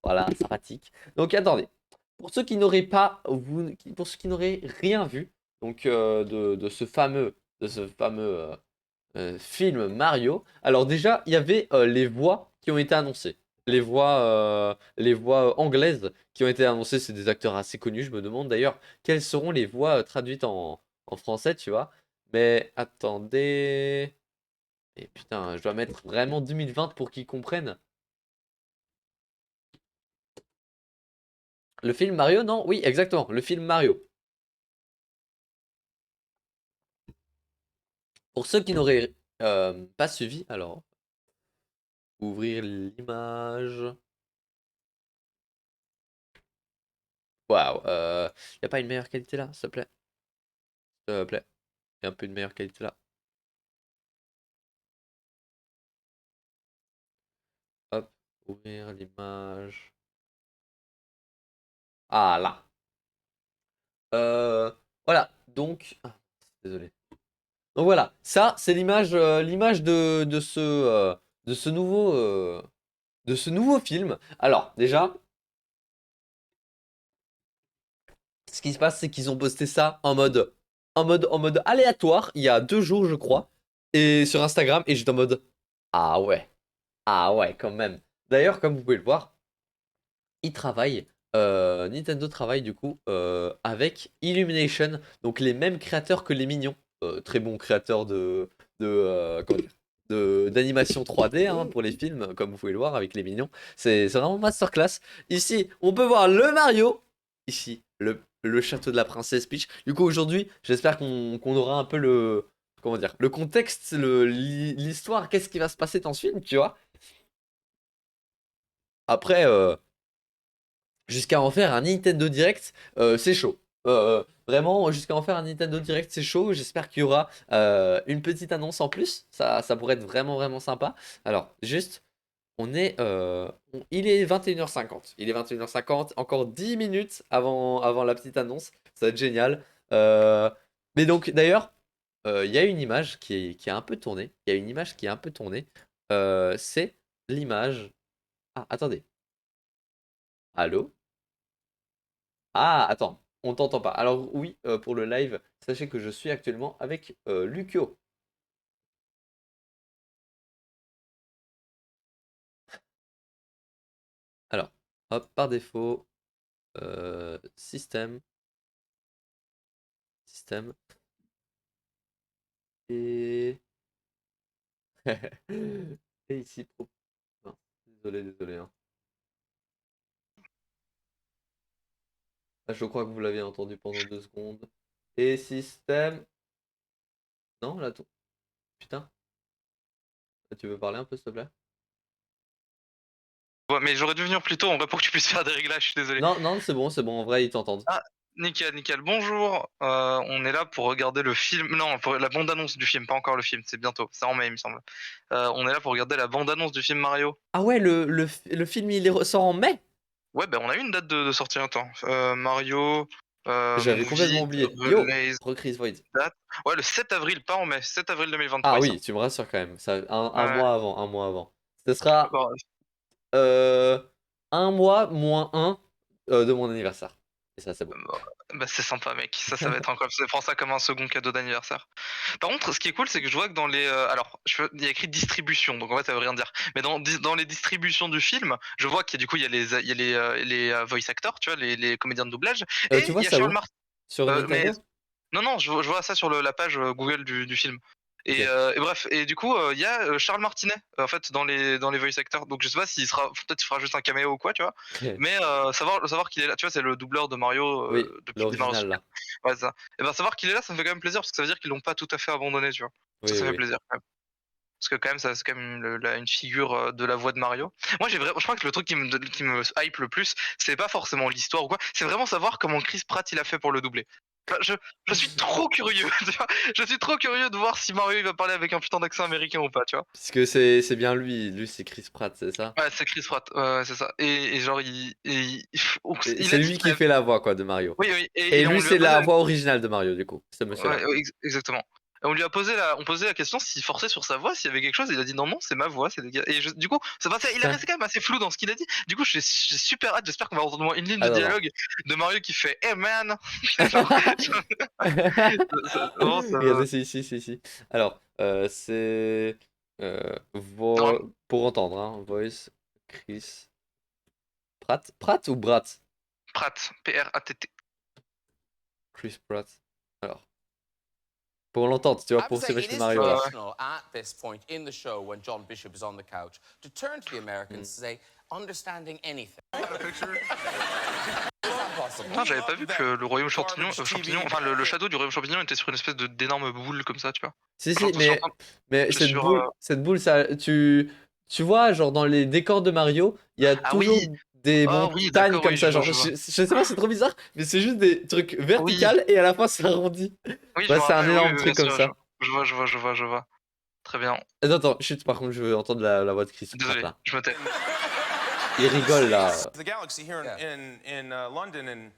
Voilà, sympathique. Donc attendez. Pour ceux qui n'auraient pas, pour ceux qui n'auraient rien vu, donc de ce fameux film Mario. Alors déjà, il y avait les voix qui ont été annoncées. Les voix anglaises qui ont été annoncées, c'est des acteurs assez connus. Je me demande d'ailleurs quelles seront les voix traduites en français, tu vois. Mais attendez. Et putain, je dois mettre vraiment 2020 pour qu'ils comprennent. Le film Mario, non? Oui, exactement, le film Mario. Pour ceux qui n'auraient pas suivi, alors, ouvrir l'image. Waouh, y a pas une meilleure qualité là, s'il te plaît? S'il te plaît. Y a un peu de meilleure qualité là. Hop, ouvrir l'image. Ah là. Euh, voilà, donc. Désolé. Donc voilà, ça c'est l'image de ce nouveau film. Alors, déjà, ce qui se passe, c'est qu'ils ont posté ça en mode aléatoire, il y a 2 jours, je crois, et sur Instagram, et j'étais en mode, ah ouais, ah ouais, quand même. D'ailleurs, comme vous pouvez le voir, ils travaillent, Nintendo travaille du coup avec Illumination, donc les mêmes créateurs que les Mignons, très bons créateurs comment dire, d'animation 3D hein, pour les films, comme vous pouvez le voir avec les Mignons. C'est vraiment masterclass. Ici, on peut voir le Mario. Ici, le château de la princesse Peach. Du coup, aujourd'hui, j'espère qu'on aura un peu comment dire, le contexte, l'histoire, qu'est-ce qui va se passer dans ce film, tu vois. Après, jusqu'à en faire un Nintendo Direct, c'est chaud. Vraiment, jusqu'à en faire un Nintendo Direct, c'est chaud. J'espère qu'il y aura une petite annonce en plus. Ça pourrait être vraiment, vraiment sympa. Alors, juste, il est 21h50. Il est 21h50, encore 10 minutes avant la petite annonce. Ça va être génial. Mais donc, d'ailleurs, il y a une image qui a un peu tourné. Il y a une image qui a un peu tourné. C'est l'image. Ah, attendez. Allô? Ah, attends, on t'entend pas. Alors oui, pour le live, sachez que je suis actuellement avec Lucio. Alors, hop, par défaut, système, système, et... et ici, non, désolé, désolé. Hein. Ah, je crois que vous l'aviez entendu pendant 2 secondes. Et système... Non, là, tout. Putain, tu veux parler un peu, s'il te plaît? Ouais, mais j'aurais dû venir plus tôt en vrai pour que tu puisses faire des réglages, je suis désolé. Non, non, c'est bon, en vrai, ils t'entendent. Ah, nickel, nickel. Bonjour, on est là pour regarder le film. Non, pour la bande-annonce du film, pas encore le film, c'est bientôt, c'est en mai, il me semble. On est là pour regarder la bande-annonce du film Mario. Ah ouais, le film, il sort en mai? Ouais, bah on a eu une date de sortie, attends. Mario, J'avais complètement Movie, oublié. Yo, Release, Recrise Void. date. Ouais, le 7 avril, pas en mai, 7 avril 2023, Ah il oui, sort. tu me rassures quand même. Ça, un Ouais, mois avant, un mois avant. Ce sera bah, euh, un mois moins un de mon anniversaire. Et ça, c'est beau. bah, c'est sympa, mec. Ça va être incroyable. Prends ça comme un second cadeau d'anniversaire. Par contre, ce qui est cool, c'est que je vois que dans les, alors, il y a écrit distribution, donc en fait, ça veut rien dire. Mais dans les distributions du film, je vois qu'il y a du coup, il y a les voice actors, tu vois, les comédiens de doublage, Tu et il vois y a ça Charles où? Martin. Sur Mais Nintendo? non, non, je vois ça sur la page Google du film. Et, Ok. et bref, et du coup, il y a Charles Martinet en fait dans les voice actors. Donc je sais pas s'il sera, peut-être il fera juste un caméo ou quoi, tu vois. Mais savoir qu'il est là, tu vois, c'est le doubleur de Mario Oui, depuis le démarrage. l'original là. Ouais, c'est ça. Et ben savoir qu'il est là, ça me fait quand même plaisir parce que ça veut dire qu'ils l'ont pas tout à fait abandonné, tu vois. Oui, Ça oui, fait oui. plaisir quand même. Parce que quand même, ça c'est quand même une figure de la voix de Mario. Moi, je crois que le truc qui me hype le plus, c'est pas forcément l'histoire ou quoi, c'est vraiment savoir comment Chris Pratt il a fait pour le doubler. Enfin, je suis trop curieux, tu vois. Je suis trop curieux de voir si Mario il va parler avec un putain d'accent américain ou pas, tu vois. Puisque c'est bien lui. Lui, c'est Chris Pratt, c'est ça? Ouais, c'est Chris Pratt, ouais, ouais, c'est ça. Et genre, Et il c'est a dit lui qu'il qui avait. fait la voix quoi de Mario. Oui, oui, et Et on lui, lui a c'est posé la la. voix originale de Mario du coup, ce monsieur-là. Ouais, ouais, exactement. On lui a posé on posait la question s'il forçait sur sa voix, s'il y avait quelque chose. Il a dit non, non, c'est ma voix. C'est des gars. Et du coup, il est Putain. resté quand même assez flou dans ce qu'il a dit. Du coup, j'ai super hâte. J'espère qu'on va entendre au moins une ligne de Attends, attends. dialogue de Mario qui fait Hey man. Genre, vraiment, ça me- Regardez, c'est ici. Alors, c'est non, pour entendre, hein, voice, Chris Pratt, Pratt ou Bratt? Pratt, Pratt. Chris Pratt. Alors, pour l'entendre, tu vois, I would pour say ce it Wesley is Mario là. traditional at this point in the show when John Bishop is on the couch to turn to the Americans to say, understanding anything. Putain, j'avais pas vu que le royaume champignon, enfin le château du royaume champignon était sur une espèce d'énorme boule comme ça, tu vois. Si, Genre, si, mais j'étais sur. cette boule, ça, tu vois, genre dans les décors de Mario, il y a Ah toujours oui, des ah oui, montagnes d'accord, comme oui, ça. je vois, Genre, je vois. je sais pas, c'est trop bizarre, mais c'est juste des trucs Oui, verticales et à la fin c'est arrondi. oui, je Bah, me c'est un rappelle, oui, énorme oui, bien truc comme sûr, ça. je vois. Très bien. Attends, attends, chut, par contre, je veux entendre la voix de Chris Pratt Désolé, là. je me tais. Il rigole là. The Galaxy here in London,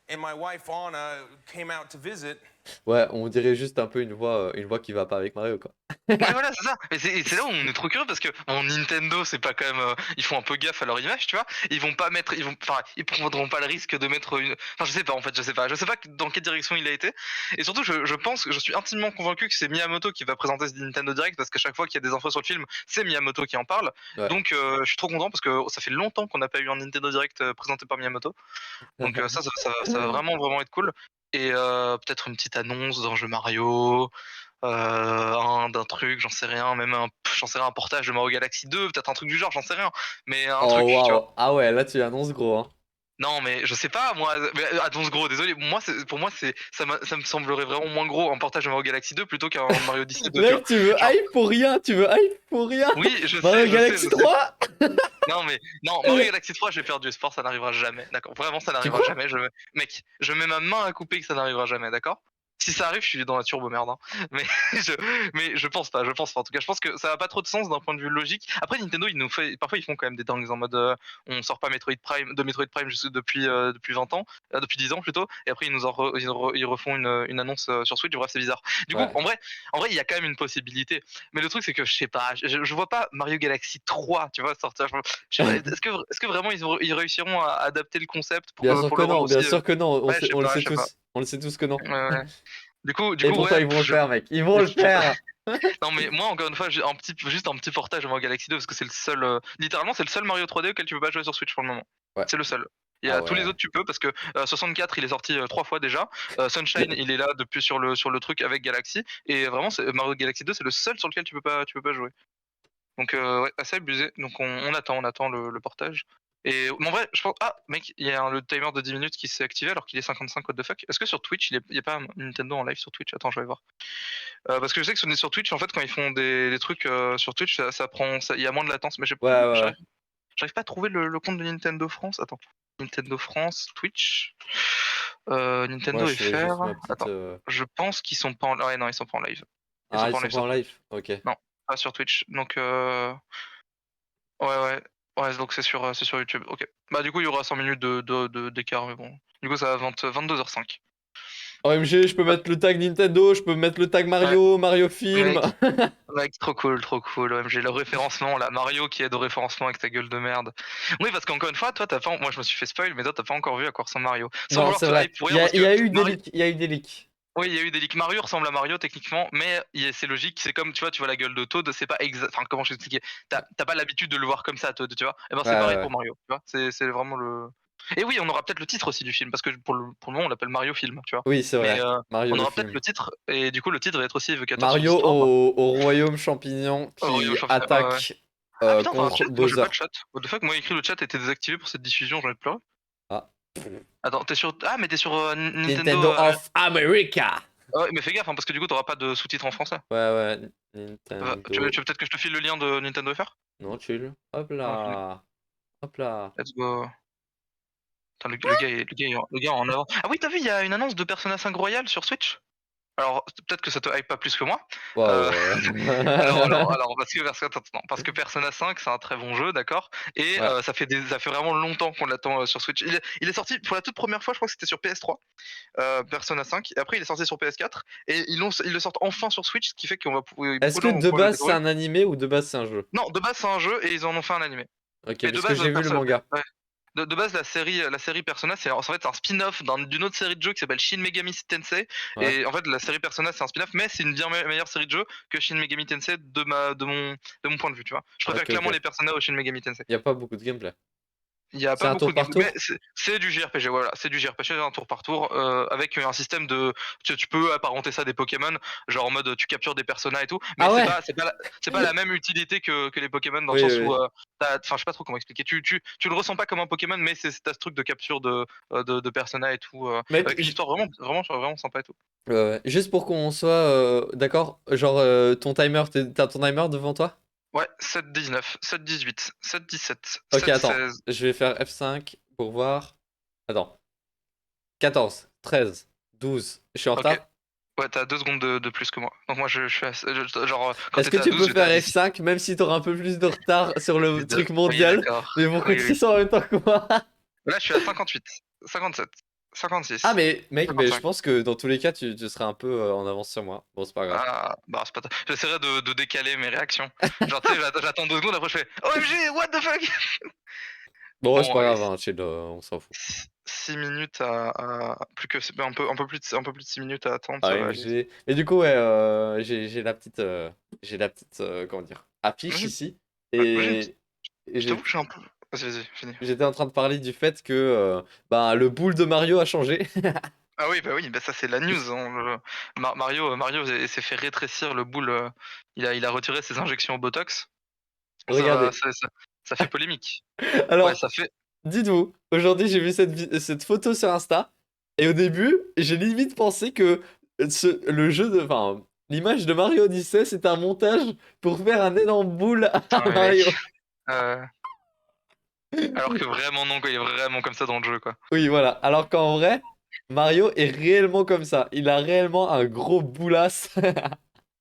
and my wife Anna came out to visit. Ouais, on dirait juste un peu une voix qui va pas avec Mario quoi. Ouais, voilà, c'est ça. Et c'est là où on est trop curieux parce que bon, Nintendo, c'est pas quand même, ils font un peu gaffe à leur image, tu vois. Ils vont pas mettre, ils prendront pas le risque de mettre une. Enfin, je sais pas en fait, je sais pas dans quelle direction il a été. Et surtout, je pense, je suis intimement convaincu que c'est Miyamoto qui va présenter ce Nintendo Direct parce qu'à chaque fois qu'il y a des infos sur le film, c'est Miyamoto qui en parle. Ouais. Donc, je suis trop content parce que ça fait longtemps qu'on n'a pas eu un Nintendo Direct présenté par Miyamoto. Donc ça va vraiment être cool. Et peut-être une petite annonce d'un jeu Mario, d'un truc, j'en sais rien, même j'en sais rien, un portage de Mario Galaxy 2, peut-être un truc du genre, j'en sais rien. Mais un Oh truc, tu vois. waouh. Ah ouais, là tu annonces gros hein. Non, mais je sais pas, moi, mais, annonce gros, désolé, pour moi, ça me semblerait vraiment moins gros un portage de Mario Galaxy 2 plutôt qu'un Mario Odyssey 2, tu vois. Mec, tu veux Genre, hype pour rien, tu veux hype pour rien. oui, Mario Galaxy je sais. 3. Non, mais, non, Mario Galaxy 3, j'ai perdu espoir, ça n'arrivera jamais, d'accord. Vraiment, ça Tu n'arrivera crois? jamais. Mec, je mets ma main à couper que ça n'arrivera jamais, d'accord. Si ça arrive, je suis dans la turbo merde, hein. Mais, je, mais je pense pas, En tout cas, je pense que ça n'a pas trop de sens d'un point de vue logique. Après, Nintendo, parfois, ils font quand même des dingues en mode, on sort pas Metroid Prime juste depuis 20 ans, depuis 10 ans plutôt, et après, ils refont une annonce sur Switch, bref, c'est bizarre. Du coup, Ouais. en vrai, il y a quand même une possibilité. Mais le truc, c'est que je sais pas, je vois pas Mario Galaxy 3, tu vois, sortir. Je sais pas, est-ce que vraiment ils réussiront à adapter le concept Bien sûr pour que le rendre non, aussi. bien sûr que non. Ouais, je sais On le pas, sait je sais pas. tous. On le sait tous que non. Ouais, ouais. Du Et coup, pourtant ouais, ils vont le faire, mec. Ils vont le je- faire. non mais moi encore une fois, j'ai juste un petit portage de Mario Galaxy 2 parce que c'est le seul, littéralement c'est le seul Mario 3D auquel tu peux pas jouer sur Switch pour le moment. Ouais. C'est le seul. Il y Ah a tous les ouais. autres tu peux parce que 64 il est sorti 3 fois déjà. Sunshine il est là depuis sur le truc avec Galaxy et vraiment Mario Galaxy 2 c'est le seul sur lequel tu peux pas jouer. Donc ouais, assez abusé. Donc on attend le portage. Et mais en vrai, je pense ah mec, il y a le timer de 10 minutes qui s'est activé alors qu'il est 55 what the fuck. Est-ce que sur Twitch, il y a pas un Nintendo en live sur Twitch? Attends, je vais voir. Parce que je sais que sur Twitch en fait quand ils font des trucs sur Twitch, ça prend il y a moins de latence mais Ouais, ouais, ouais. j'arrive pas à trouver le compte de Nintendo France. Attends. Nintendo France, Twitch, Moi, Nintendo je fais juste FR. ma petite. Attends. Je pense qu'ils sont pas en ouais, non, ils sont pas en live. Ils sont Ah, ils pas en sont live pas sur en Twitch. live? Ok. Non, pas sur Twitch. Donc ouais. Ouais, donc c'est sur YouTube. OK. Bah du coup, il y aura 100 minutes d'écart mais bon. Du coup, ça va 22h05. OMG, je peux mettre le tag Nintendo, je peux mettre le tag Ouais, Mario, Mario Film. mec, mec, trop cool, trop cool. OMG, le référencement là, Mario qui aide au référencement avec ta gueule de merde. Oui, parce qu'encore une fois, toi t'as pas moi je me suis fait spoil mais toi t'as pas encore vu à quoi ressemble Mario. Sans Non, vouloir c'est te vrai. hype pour rien parce Il y que a eu des Mario leaks. Il y a eu des leaks. oui, il y a eu des leaks. Mario ressemble à Mario techniquement, mais c'est logique. C'est comme tu vois la gueule de Toad, c'est pas exact. Enfin, comment je vais t'expliquer? T'as pas l'habitude de le voir comme ça, Toad, tu vois? Et ben Ouais, c'est ouais, pareil ouais. pour Mario, tu vois? C'est vraiment le. Et oui, on aura peut-être le titre aussi du film parce que pour le moment on l'appelle Mario Film, tu vois? Oui, c'est Mais vrai. Mario on le aura peut-être film. le titre et du coup le titre va être aussi évocateur sur Mario l'histoire. au royaume champignon Royaume qui Champignon. Ouais. attaque Ah putain, t'as un contre chat? Moi j'ai Bowser. pas de chat. What the fuck? Moi écrit le chat était désactivé pour cette diffusion, j'ai envie de pleurer. Ah. Attends, t'es sur. Ah, mais t'es sur Nintendo. Nintendo of America. Ah ouais, mais fais gaffe hein, parce que du coup t'auras pas de sous-titres en français. Ouais, ouais. Tu veux Nintendo. peut-être que je te file le lien de Nintendo FR? Non, chill. Hop Ah, là. Hop là. let's go. Attends, le gars est en avant. Ah oui, t'as vu, il y a une annonce de Persona 5 Royal sur Switch? Alors, peut-être que ça te hype pas plus que moi. Ouais, Euh, alors, alors, ouais. alors, attends, non, parce que Persona 5, c'est un très bon jeu, d'accord. Et Ouais. ça fait vraiment longtemps qu'on l'attend sur Switch. Il est sorti pour la toute première fois, je crois que c'était sur PS3, Persona 5. Et après, il est sorti sur PS4. Et ils le sortent enfin sur Switch, ce qui fait qu'on va beaucoup Est-ce de que gens vont de pouvoir le base c'est découvrir. un animé ou de base c'est un jeu? Non, de base, c'est un jeu et ils en ont fait un animé. Ok, Mais de parce que base, j'ai vu le manga. ouais. De base, la série Persona, c'est en fait un spin-off d'une autre série de jeux qui s'appelle Shin Megami Tensei. Ouais. Et en fait, la série Persona, c'est un spin-off, mais c'est une bien meilleure série de jeux que Shin Megami Tensei de mon point de vue, tu vois. Je préfère Ok, clairement ok. les Persona au Shin Megami Tensei. Y a pas beaucoup de gameplay. Il y a C'est pas un beaucoup tour de par gameplay, mais tour? c'est du JRPG, voilà, c'est du JRPG un tour par tour, avec un système de, tu peux apparenter ça à des Pokémon, genre en mode tu captures des personas et tout, mais Ah ouais? c'est pas la même utilité que les Pokémon dans le Oui, sens oui, où, oui. enfin je sais pas trop comment expliquer, tu le ressens pas comme un Pokémon, mais t'as ce truc de capture de personas et tout, Mais avec une histoire vraiment sympa et tout. ouais, ouais. Juste pour qu'on soit d'accord, genre ton timer, t'as ton timer devant toi? Ouais, 7-19, 7-18, 7-17, Ok, attends, 7-16, je vais faire F5 pour voir. Attends, 14, 13, 12, je suis en ok. retard? Ouais, t'as 2 secondes de plus que moi. Donc moi je suis genre quand Est-ce que t'étais à tu 12, peux j'étais à faire 10. F5 même si t'auras un peu plus de retard sur le truc Oui, mondial, d'accord. mais pour que Oui, tu oui. sois en même temps que moi? Là, je suis à 58, 57, Ah 56, mais mec, mais je 55. pense que dans tous les cas tu seras un peu en avance sur moi. Bon, c'est pas grave. Ah, bah, c'est pas j'essaierai de décaler mes réactions. Genre, tu sais, j'attends 2 secondes, après je fais OMG, what the fuck? Bon, ouais, c'est Bon, pas grave, hein, chill, on s'en fout. 6 minutes plus que un peu plus de 6 minutes à attendre, ça va aller. AMG. Mais du coup, ouais, j'ai la petite, comment dire, Moi, affiche ici. moi, Et, et je t'avoue que j'ai un peu. Vas-y, finis. j'étais en train de parler du fait que bah, le boule de Mario a changé. Ah oui, bah ça c'est la news, hein, Mario s'est fait rétrécir le boule, il a retiré ses injections au botox. Ça va, Regardez. ça fait polémique. Ouais, Alors, ça fait. dites-vous, aujourd'hui j'ai vu cette photo sur Insta. Et au début, j'ai limite pensé que le jeu de. Enfin, l'image de Mario Odyssey, c'était un montage pour faire un énorme boule Putain, à mais Mario. mec. euh, Alors que vraiment non, quoi, il est vraiment comme ça dans le jeu, quoi. Oui, voilà. Alors qu'en vrai, Mario est réellement comme ça. Il a réellement un gros boulasse.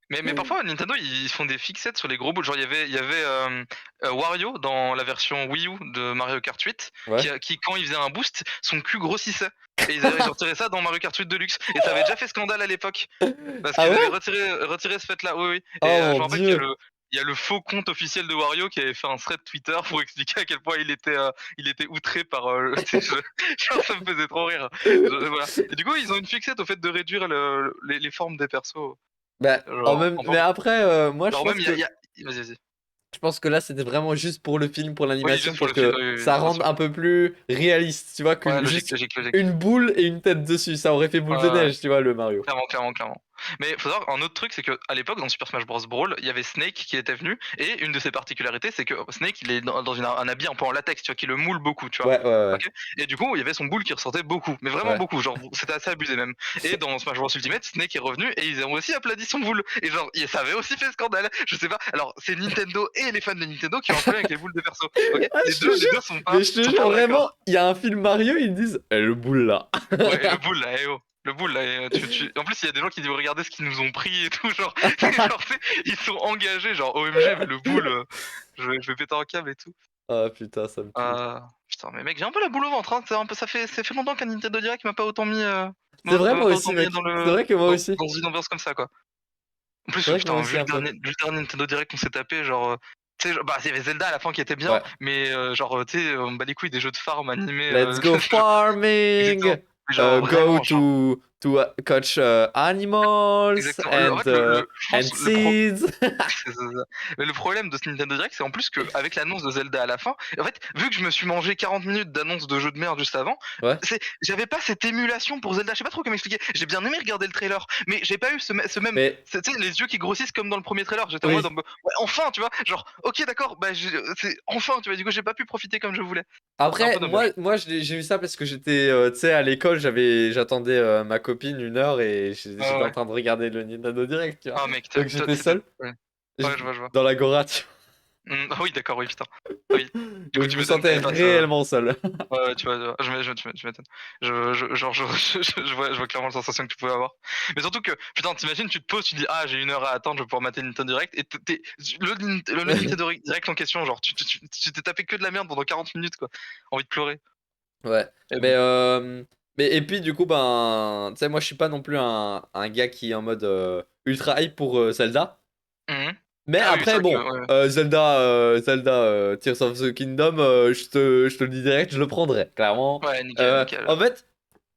Mais parfois Nintendo ils font des fixettes sur les gros boules. Genre il y avait Wario dans la version Wii U de Mario Kart 8 Ouais. qui quand il faisait un boost, son cul grossissait. Et ils ont retiré ça dans Mario Kart 8 Deluxe. Et ça avait déjà fait scandale à l'époque. Parce Ah qu'ils avaient ouais? retiré ce fait-là, oui, oui. Et Oh je mon me rappelle qu'il y a dieu. il y a le faux compte officiel de Wario qui avait fait un thread Twitter pour expliquer à quel point il était outré par genre ça me faisait trop rire. Voilà. Et du coup, ils ont une fixette au fait de réduire les formes des persos. Bah, Genre, mais après, moi genre même il y a. Vas-y, vas-y. je pense que là c'était vraiment juste pour le film, pour Oui, l'animation, juste pour pour le film, que oui, oui, ça bien rende sûr. un peu plus réaliste, tu vois, Ouais, que logique, juste logique, logique. une boule et une tête dessus. Ça aurait fait boule Ouais, de ouais. neige, tu vois, le Mario. Clairement, clairement, clairement. Mais faut savoir, un autre truc, c'est que à l'époque, dans Super Smash Bros. Brawl, il y avait Snake qui était venu, et une de ses particularités, c'est que Snake, il est dans un habit un peu en latex, tu vois, qui le moule beaucoup, tu vois. Ouais, ouais, ouais. Ok. Et du coup, il y avait son boule qui ressortait beaucoup, mais vraiment Ouais. beaucoup, genre, c'était assez abusé même. Et dans Smash Bros. Ultimate, Snake est revenu, et ils ont aussi aplati son boule. Et genre, ça avait aussi fait scandale, je sais pas. Alors, c'est Nintendo et les fans de Nintendo qui ont un problème avec les boules de perso, ok. Ah, je te Les deux jure, mais je te sont jure pas vraiment, d'accord. il y a un film Mario, ils disent le boule là. Ouais, et le boule là, eh oh. Le boule là, en plus il y a des gens qui disent regardez ce qu'ils nous ont pris et tout, genre, genre tu sais, ils sont engagés, genre OMG, mais le boule, je vais péter un câble et tout. Ah putain, ça me tue. Putain, mais mec, j'ai un peu la boule au ventre, hein, ça fait longtemps qu'un Nintendo Direct m'a pas autant mis, C'est vrai, moi pas autant aussi, mis mec. C'est vrai que moi aussi. dans une ambiance comme ça, quoi. En plus, C'est vrai que moi putain, aussi un peu. vu le dernier Nintendo Direct qu'on s'est tapé, genre, tu sais, bah, il y avait Zelda à la fin qui était bien, Ouais. mais genre, tu sais, on bat les couilles des jeux de farm animés, Let's go exactement. farming. Mais genre, Go vraiment, genre. to catch animals Exactement. En fait, je and pense seeds. c'est ça. Mais le problème de ce Nintendo Direct, c'est en plus qu'avec l'annonce de Zelda à la fin, en fait, vu que je me suis mangé 40 minutes d'annonce de jeu de merde juste avant, Ouais. j'avais pas cette émulation pour Zelda. Je sais pas trop comment expliquer. J'ai bien aimé regarder le trailer, mais j'ai pas eu ce même, Mais tu sais, les yeux qui grossissent comme dans le premier trailer. J'étais en mode, oui. ouais, enfin, tu vois, genre, ok, d'accord, bah, c'est enfin, tu vois, du coup, j'ai pas pu profiter comme je voulais. C'est un Après, peu dommage. moi j'ai eu ça parce que j'étais, tu sais, à l'école, j'attendais ma copine 1 heure et Ouais, j'étais en ouais. train de regarder le Nintendo Direct, tu vois. Ah, mec, Donc j'étais seul ouais. j- Ouais, je vois, je vois. dans l'agora, tu vois. Ah oui, d'accord, oui, putain. Oui. Du coup, Donc tu je me m'étonnes sentais qu'elle passe, réellement seul. ouais, tu vois, tu m'étonnes. Genre, je vois clairement la sensation que tu pouvais avoir. Mais surtout que, putain, t'imagines, tu te poses, tu dis, ah, j'ai 1 heure à attendre, je vais pouvoir mater Nintendo Direct, et le Nintendo Direct en question, genre, tu t'es tapé que de la merde pendant 40 minutes, quoi. Envie de pleurer. Ouais. Et Mais, bon. et puis du coup, ben, tu sais, moi je suis pas non plus un gars qui est en mode ultra hype pour Zelda. Mhm. Mais Ah oui, c'est après, vrai que, bon, ouais. Zelda Tears of the Kingdom, je te le dis direct, je le prendrai, clairement. Ouais, nickel, nickel. En fait,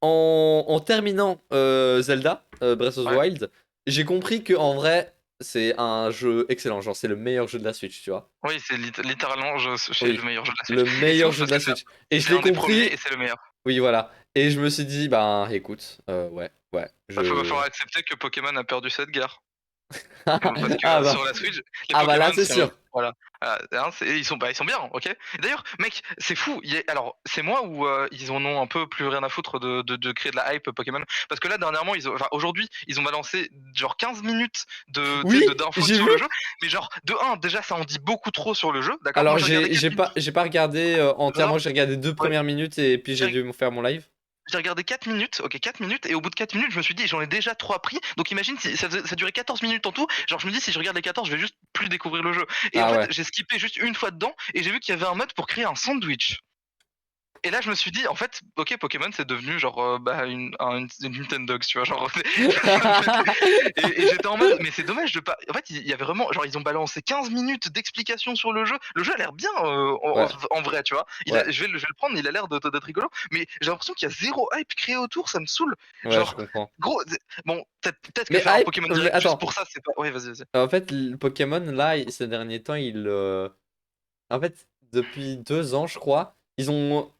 en terminant Zelda Breath of the Ouais. Wild, j'ai compris que en vrai, c'est un jeu excellent. Genre, c'est le meilleur jeu de la Switch, tu vois. Oui, c'est littéralement c'est le Oui, meilleur jeu de la le Switch. Et c'est meilleur ouf jeu de parce que la Switch. Et je c'est l'ai un des premiers compris. et c'est le meilleur. Oui, voilà. Et je me suis dit, ben, écoute, ouais, Va je. falloir accepter que Pokémon a perdu cette guerre. Parce que Ah bah, sur la Switch, les ah bah là, Pokémon c'est sont. sûr. Voilà. Hein, ils sont bien, ok. D'ailleurs, mec, c'est fou. Alors, c'est moi ou ils en ont un peu plus rien à foutre de créer de la hype Pokémon. Parce que là, dernièrement, enfin, aujourd'hui, ils ont balancé genre 15 minutes Oui, d'infos j'ai sur vu. le jeu. Mais genre, de 1, déjà, ça en dit beaucoup trop sur le jeu. D'accord. Alors, Moi, j'ai regardé 4 minutes. j'ai pas regardé entièrement, Genre, j'ai regardé 2 ouais, premières minutes et puis j'ai j'ai dû faire mon live. j'ai regardé 4 minutes, ok, 4 minutes, et au bout de 4 minutes, je me suis dit, j'en ai déjà 3 pris, donc imagine si ça durait 14 minutes en tout, genre je me dis, si je regarde les 14, je vais juste plus découvrir le jeu. Et en Ah fait, ouais. j'ai skippé juste une fois dedans, et j'ai vu qu'il y avait un mode pour créer un sandwich. Et là, je me suis dit, en fait, ok, Pokémon, c'est devenu genre une Nintendo, tu vois, genre. Et j'étais en mode, mais c'est dommage de pas. En fait, il y avait vraiment, genre, ils ont balancé 15 minutes d'explication sur le jeu. Le jeu a l'air bien Ouais, en vrai, tu vois. ouais, Je vais le prendre, il a l'air d'être rigolo, mais j'ai l'impression qu'il y a zéro hype créé autour, ça me saoule. ouais, je Genre, comprends. gros, bon, peut-être que Mais faire un hype, Pokémon mais Direct juste attends. pour ça, c'est pas. Ouais, vas-y. En fait, le Pokémon, là, ces derniers temps, en fait, depuis 2 ans, je crois, ils ont.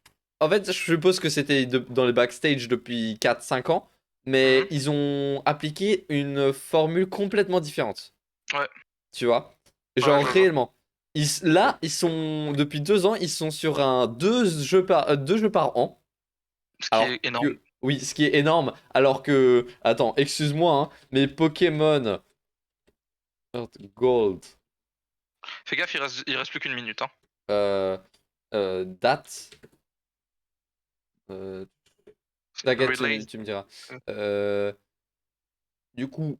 En fait, je suppose que c'était dans les backstage depuis 4 5 ans, mais Mhm. ils ont appliqué une formule complètement différente. Ouais, Tu vois? ouais, Genre, je vois. réellement. Là, ils sont. Depuis 2 ans, ils sont sur un 2 jeux par an. Ce qui Alors est énorme. que. Oui, ce qui est énorme. Alors que. Attends, excuse-moi, hein, mais Pokémon Earth Gold. Fais gaffe, il reste plus qu'une minute, hein. Euh, date. Euh, T'inquiète, Relay. tu me diras. euh, Euh, du coup,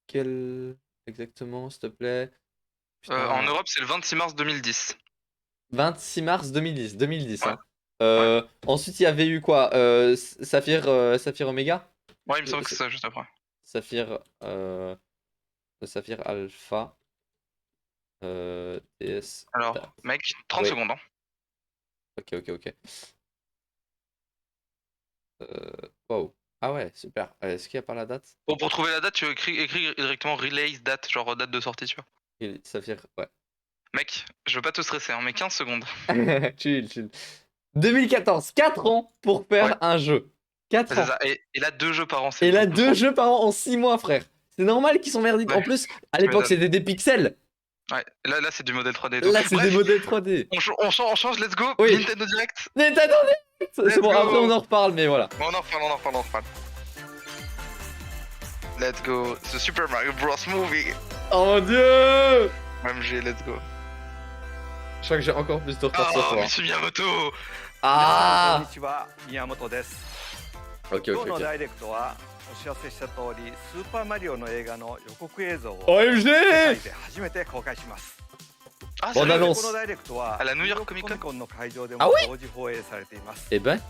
quel exactement, s'il te plaît? En Putain, Europe, c'est le 26 mars 2010. 26 mars 2010, 2010, Ouais, hein. ouais. Ensuite, il y avait eu quoi? Saphir, Saphir Omega? Ouais, il me Euh, semble que c'est ça juste après. Saphir, Saphir Alpha, DS. Alors, mec, 30 Oui, secondes, hein. ok. Wow. Ah ouais, super. Est-ce qu'il y a pas la date? Bon, pour trouver la date, tu écris directement release date, genre date de sortie, tu vois. Saphir, ouais. Mec, je veux pas te stresser, hein, mais 15 secondes. Chill. 2014, 4 ans pour Ouais, faire un jeu. 4 c'est ans. ça. Et là, 2 jeux par an, c'est Et là, beaucoup deux trop. jeux par an en 6 mois, frère. C'est normal qu'ils sont merdiques. Ouais, En plus, à tu l'époque, m'étonnes. c'était des pixels. Ouais, là c'est du modèle 3D et tout. Là, c'est des Bref, modèles 3D. on change, let's go. Oui. Nintendo Direct, Nintendo Direct. C'est let's bon, après, on go. en reparle, mais voilà. On en reparle. Let's go. The Super Mario Bros. Movie. Oh mon dieu! MG, let's go. Je crois que j'ai encore plus de retard ce Ah, soir. Mitsu Miyamoto. 皆さんこん Ah! にちは宮本です Ok, 今日 ok, の ok. ダイレクトはお知らせした通りスーパーマリオの映画の予告映像を OMG! 世界で初めて公開します Ah, Bonne sérieux annonce. このダイレクトはあらニューヨークコミコミコンコンの会場であも ouais 同時放映されています Eh ben,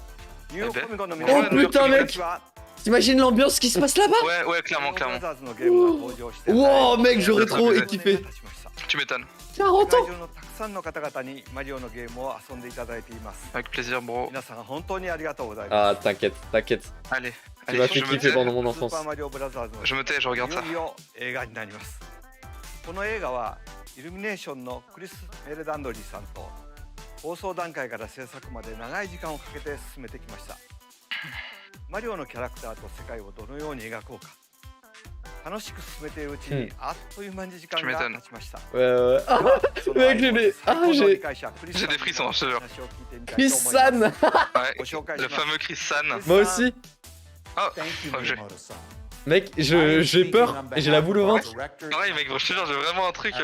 ニューヨークコミコンの Oh, 皆さん putain, こん mec にちは t'imagines l'ambiance qui se passe là-bas? Ouais, clairement. ブラザーズのゲームが登場して Wow, mec, j'aurais trop 40 kiffé. 年が経ちました Tu m'étonnes. 40 会 ans! 場のたくさんの方々にマリオのゲームを遊んでいただいています Avec plaisir, bro. 皆さん本当にありがとうございま Ah, t'inquiète. Allez, Tu m'as fait je me kiffer tais. pendant mon すスー enfance. パーマリオブラザーズの Je me tais, je い regarde よ ça. いよ映画になりますこの映画はイルミネーションのクリス・メルダンドリーさんと放送段階から制作まで長い時間をかけて進めてきましたマリオのキャラクターと世界をどのように描こうか楽しく進めているうちにあっという間に時間が経ちました Ouais. Ah, その mec, 間に j'ai des- 最高の j'ai- 理解者クリス j'ai des frissons, je te jure. 話を聞いてみたい Chris と思います San! Ouais, ご紹介し le ます fameux Chris San. Moi aussi! Oh, Thank you, objet. Miyamoto-san. Mec, j'ai peur, j'ai la boule au ventre. Ouais mec, je te jure, j'ai vraiment un truc.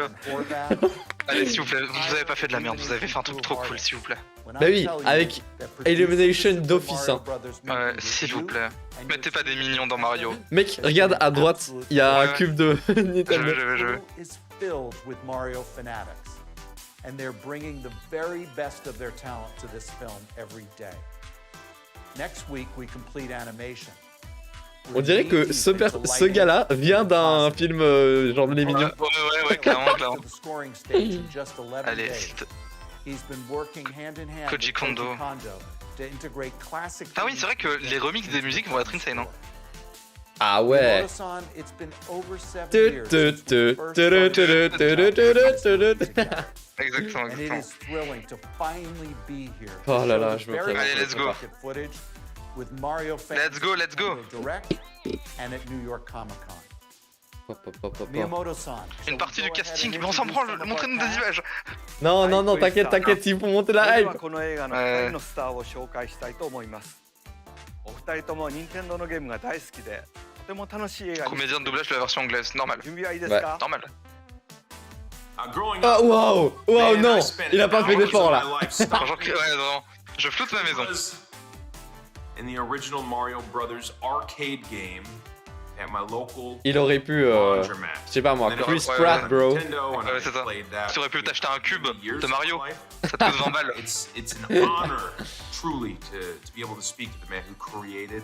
Allez s'il vous plaît, vous avez pas fait de la merde, vous avez fait un truc trop cool s'il vous plaît. Bah oui, avec Illumination d'office. Hein. Ouais, s'il vous plaît. Mettez pas des minions dans Mario. Mec, regarde à droite, il y a un Ouais. cube de Je Nintendo. veux. is filled with Mario fanatics, and they're bringing the very best of their talent to this film every day. Next week, we complete animation. On dirait que ce gars-là vient d'un film genre Les Mignons. Ouais, clairement. To the scoring stage in just 11 Allez, days. He's been working hand in hand Koji with Kondo. to integrate classic. Ah oui, c'est vrai que les remixes des musiques vont être insane, hein. Ah ouais. Miyamoto-san, it's been over 7 Tu, years tu, since we tu, first tu, tu, tu, started tu, tu, tu, tu, tu. together. Exactement, And it exactement. is thrilling to finally be here. Oh là to là, show je the me very prépare. Allez, let's go. bucket footage with Mario fans Let's go, let's go. at Nintendo Direct and at New York Comic Con. Hop, hop, hop, hop. Miyamoto-san. Une partie du casting, mais on s'en branle, montrez-nous des images. Non, non, non, t'inquiète, t'inquiète, il faut monter la それで hype. はこの映画の2人のスターを紹介したいと思いますお二人とも任天堂のゲームが大好きでとても楽しい映画に Comédien de doublage de la version anglaise, normal. 準備はいいですOuais. か Normal. Growing Ah, up, waouh, waouh, man, non, I spent il a pas fait hours d'effort of là. my life stopping Ouais, vraiment. Je floute ma maison. was in the original Mario Brothers arcade game at my local Il aurait pu, laundromat. je sais pas moi, And then Chris I was Pratt, bro. Nintendo, and Ouais, I c'est ça. played that Tu aurais pu t'acheter un cube years de of Mario. my life. Ça te coûte 20 balles. It's an honor, truly, to be able to speak to the man who created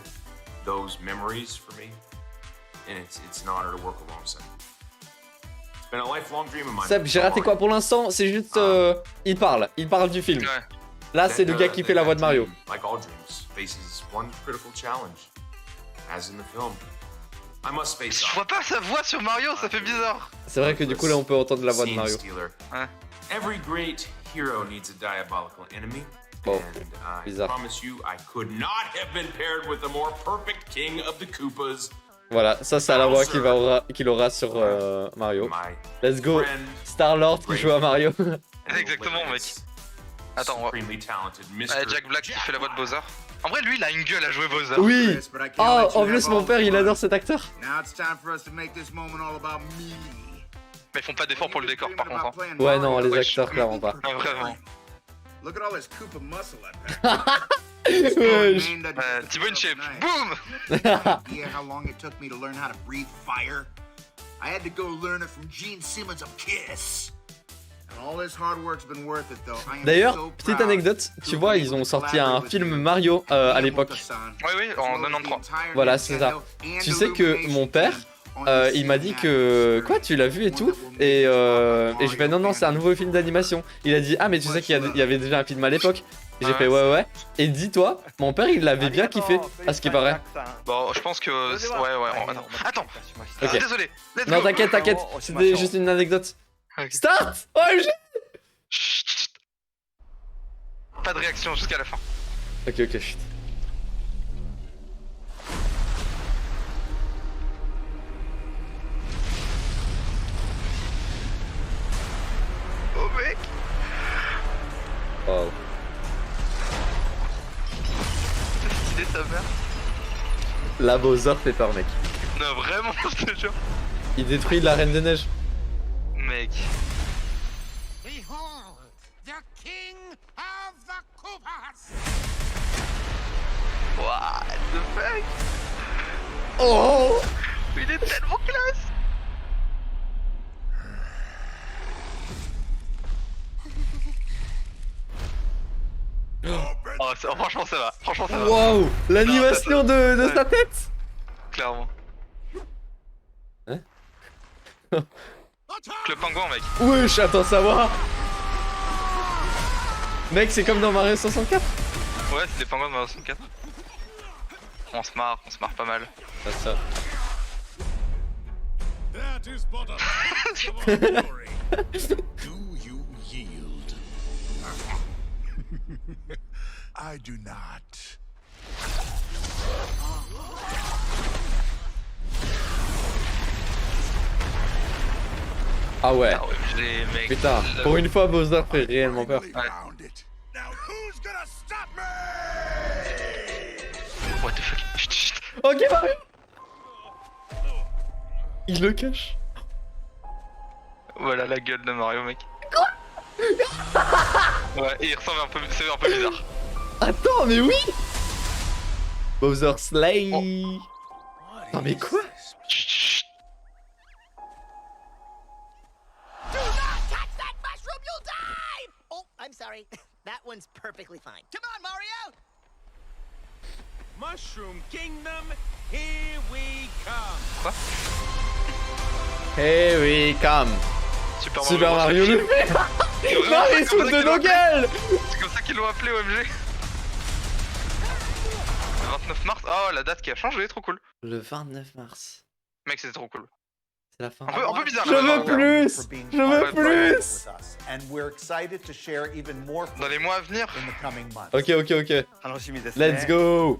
those memories for me, and it's an honor to work alongside. It's been a lifelong dream of mine. Seb, j'ai raté quoi pour l'instant? C'est juste, il parle du film. Ouais. Là, c'est le gars qui fait la voix de Mario. Like all dreams, faces one critical challenge, as in the film. I must face Je off. vois pas sa voix sur Mario, ça fait bizarre. C'est vrai que du coup, là, on peut entendre la voix de Scene Mario. stealer. Ouais. Every great hero needs a diabolical enemy. Bon, And I bizarre. promise you, I could not have been paired with a more perfect king of the Koopas. Voilà, ça, c'est la voix qu'il aura sur Mario. My Let's go. friend, Star-Lord qui joue à Mario. and Exactement, mec. Attends, on va- supremely talented Mr. Allez, Jack Black qui fait la voix de Bowser. En vrai, lui, il a une gueule à jouer Bowser. Oui. Chris, but I can't Oh, let you en have plus, all mon the père, il fun. adore cet acteur. Now it's time for us to make this moment all about me. Mais ils font pas d'efforts pour le décor, par contre. Hein. Ouais, non, les Wesh. acteurs, clairement pas. Ouais, vraiment. Look at all this Koopa muscle I packed. Wesh. T-Bone shape. Boom. Idea how long it took me to learn how to breathe fire? I had to go learn it from Gene Simmons of Kiss. And all this hard work's been worth it though. I am D'ailleurs, so petite proud anecdote, to tu have vois, been ils able ont to sorti un collaborate film with you, Mario à l'époque. Miyamoto-san, Oui, oui, as en well as the 93. entire Voilà, c'est ça. Nintendo and Tu sais que Illumination mon père, team on this il m'a dit cinematic que experience. quoi, tu l'as vu et tout, et je fais non non, c'est un nouveau film d'animation. Il a dit ah mais tu sais qu'il y avait déjà un film à l'époque. Et j'ai Ah fait ouais. ouais. Et dis-toi, mon père il l'avait bien kiffé, à ce qui paraît. Bon, je pense que. Ouais, attends. Attends. Ok. Ah, désolé. Let's Non go. t'inquiète, c'était juste une anecdote. Ok. Start. Oh Chut, chut. Pas de réaction jusqu'à la fin. Ok, chut. Oh mec. Wow. C'est stylé ta mère. La Bowser fait peur mec. Non, vraiment, je te jure. Il détruit la Reine des Neiges. Mec. Behold, the king of the Koopas! What the fuck. Oh. Il est tellement classe. Oh, franchement ça va, franchement ça va, Wow, l'animation de sa tête. clairement. Hein? Le pingouin mec. Wesh, attends savoir. Mec, c'est comme dans Mario 64. Ouais, c'est des pingouins de Mario 64. On se marre pas mal. Ah, ça. That is but a part of our glory. Do you yield? I do not. Ah ouais. Ah ouais, j'ai mec. Putain, pour une fois, Bowser fait réellement peur. Finally found it. Now who's gonna stop me? What the fuck. Chut, chut. Ok, Mario. Il le cache. Voilà la gueule de Mario, mec. Quoi? Ouais, et il ressemble un peu, c'est un peu bizarre. Attends, mais oui. Bowser Slay. Non mais quoi? Chut, chut. Do not touch that mushroom, you'll die! Oh, I'm sorry. That one's perfectly fine. Come on, Mario! Mushroom Kingdom, here we come. Here we come. Super Mario le fait. Non, ils se foutent de nos gueules. C'est comme ça qu'ils l'ont appelé OMG. Le 29 mars. Oh, la date qui a changé, trop cool. Le 29 mars. Mec, c'était trop cool. C'est la fin. Un peu bizarre. Je veux plus. Je veux plus. And we're excited to share even more Dans les mois à venir. in the coming months. Ok, ok, ok. 楽しみですね。 Let's go.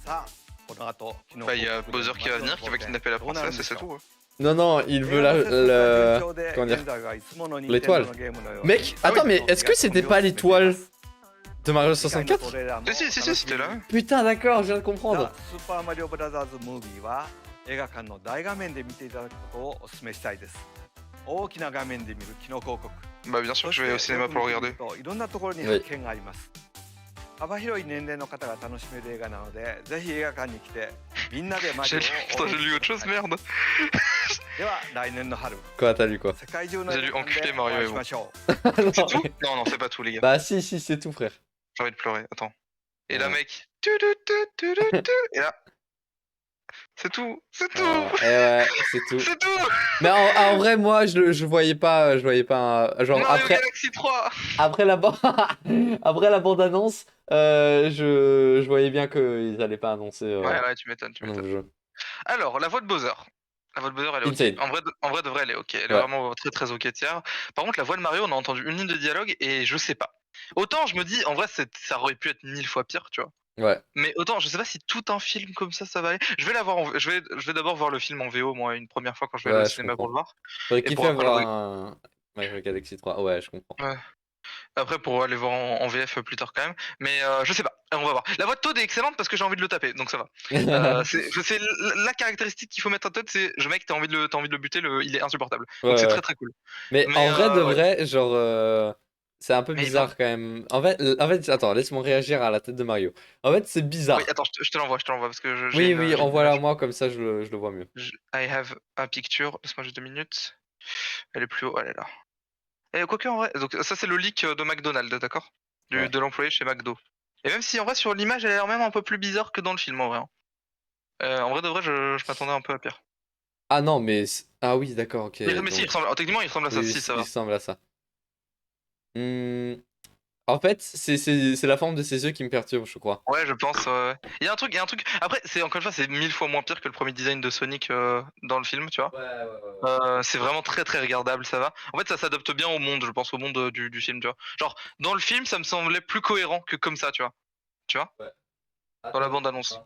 さあ、この後、キノコ Bah, il y a Bowser qui va venir, qui va kidnapper la princesse et c'est tout. Non, non, il veut comment dire, l'étoile. Mec, attends, mais est-ce que c'était pas l'étoile de Mario 64? Si, c'était là. Putain, d'accord, je viens de comprendre. スーパーマリオブラザーズムービーは映画館の大画面で見ていただくことをお勧めしたいです。大きな画面で見るキノコ王国。 Bah, bien sûr que je vais au cinéma pour le regarder. いろんなところに発見があります。幅広い年齢の方が楽しめる映画なので、ぜひ映画館に来てみんなでマリオを Putain, j'ai lu autre chose, merde. では来年の春、 Quoi, t'as lu quoi? 世界中の J'ai lu 映画館 Enculé で Mario お会い et し vous. ましょう。 Non, C'est tout? Non, non, c'est pas tout, les gars. bah si, si, c'est tout, frère. J'ai envie de pleurer. Attends. Et là, Ouais. mec. Et là. C'est tout. C'est tout. Et ouais, c'est tout. C'est tout. Mais en vrai, moi, je voyais pas, genre Mario après, Galaxy 3. après la après la bande annonce, je voyais bien qu'ils allaient pas annoncer Ouais, tu m'étonnes, un nouveau jeu. Alors, la voix de Bowser. La voix de Bowser, elle est Insane. ok. En vrai, de vrai, elle est ok. Elle est Ouais. vraiment très très ok tiers. Par contre, la voix de Mario, on a entendu une ligne de dialogue et je sais pas. Autant je me dis, en vrai, ça aurait pu être 1000 fois pire, tu vois. Ouais. Mais autant, je sais pas si tout un film comme ça va aller. Je vais l'avoir je vais d'abord voir le film en VO, moi, une première fois quand je vais aller Ouais, au je cinéma pour comprends. le voir. J'aurais Et kiffé pour après avoir le- un Mario Galaxy 3. Ouais, je comprends. Après, pour aller voir en VF plus tard quand même. Mais je sais pas, on va voir. La voix de Toad est excellente parce que j'ai envie de le taper, donc ça va. C'est la caractéristique qu'il faut mettre à Toad, c'est je mec, t'as envie de le buter, il est insupportable. Donc Ouais, c'est ouais. très très cool. Mais Mais, en vrai de ouais. vrai, genre, c'est un peu Mais bizarre quand même. En fait, attends, laisse-moi réagir à la tête de Mario. En fait, c'est bizarre. Oui, attends, je te l'envoie parce que j'ai Oui, une- oui, j'ai une envoie-la image. moi, comme ça je le vois mieux. I have a picture. Laisse-moi juste 2 minutes. Elle est plus haut, elle est là. Et quoique en vrai, donc ça c'est le leak de McDonald's, d'accord? Ouais. De l'employé chez McDo. Et même si en vrai sur l'image elle a l'air même un peu plus bizarre que dans le film en vrai. En vrai de vrai, je m'attendais un peu à pire. Ah non, mais. Ah oui, d'accord, ok. Mais si, donc- il ressemble, techniquement il ressemble à ça, oui, si ça va. il ressemble à ça. En fait, c'est la forme de ses yeux qui me perturbe, je crois. Ouais, je pense. Il y a un truc. Après, c'est encore une fois, c'est 1000 fois moins pire que le premier design de Sonic dans le film, tu vois. Ouais. C'est vraiment très très regardable, ça va. En fait, ça s'adapte bien au monde, je pense, au monde du film, tu vois. Genre, dans le film, ça me semblait plus cohérent que comme ça, tu vois. Tu vois. Dans la bande-annonce.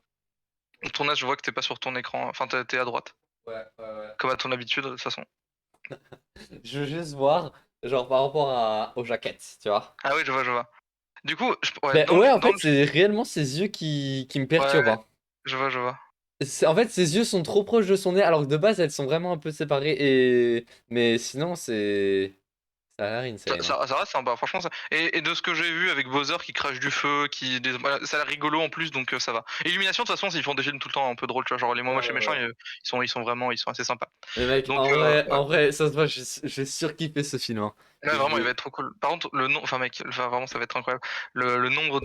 Le tournage, je vois que t'es pas sur ton écran. Enfin, t'es à droite. Ouais. Comme à ton habitude, de toute façon. Je veux juste voir, genre par rapport aux jaquettes, tu vois. Ah oui, je vois. Du coup, Mais dans ouais, le- en dans fait, le- c'est réellement ses yeux qui me perturbent. Ouais. Hein. Je vois. En fait, ses yeux sont trop proches de son nez, alors que de base, elles sont vraiment un peu séparées. Mais sinon, c'est. Ça a l'air insane. Ça reste sympa, franchement. Et de ce que j'ai vu avec Bowser qui crache du feu, voilà, ça a l'air rigolo en plus, donc ça va. Et Illumination, de toute façon, ils font des films tout le temps un peu drôles, tu vois. Genre les moments chez méchants, ils sont vraiment, ils sont assez sympas. Mais mec, Donc, en vrai, ça se voit, j'ai surkiffé ce film. Hein. Ouais, vraiment, il va être trop cool. Par contre, le nom, enfin mec, vraiment, ça va être incroyable. Le nombre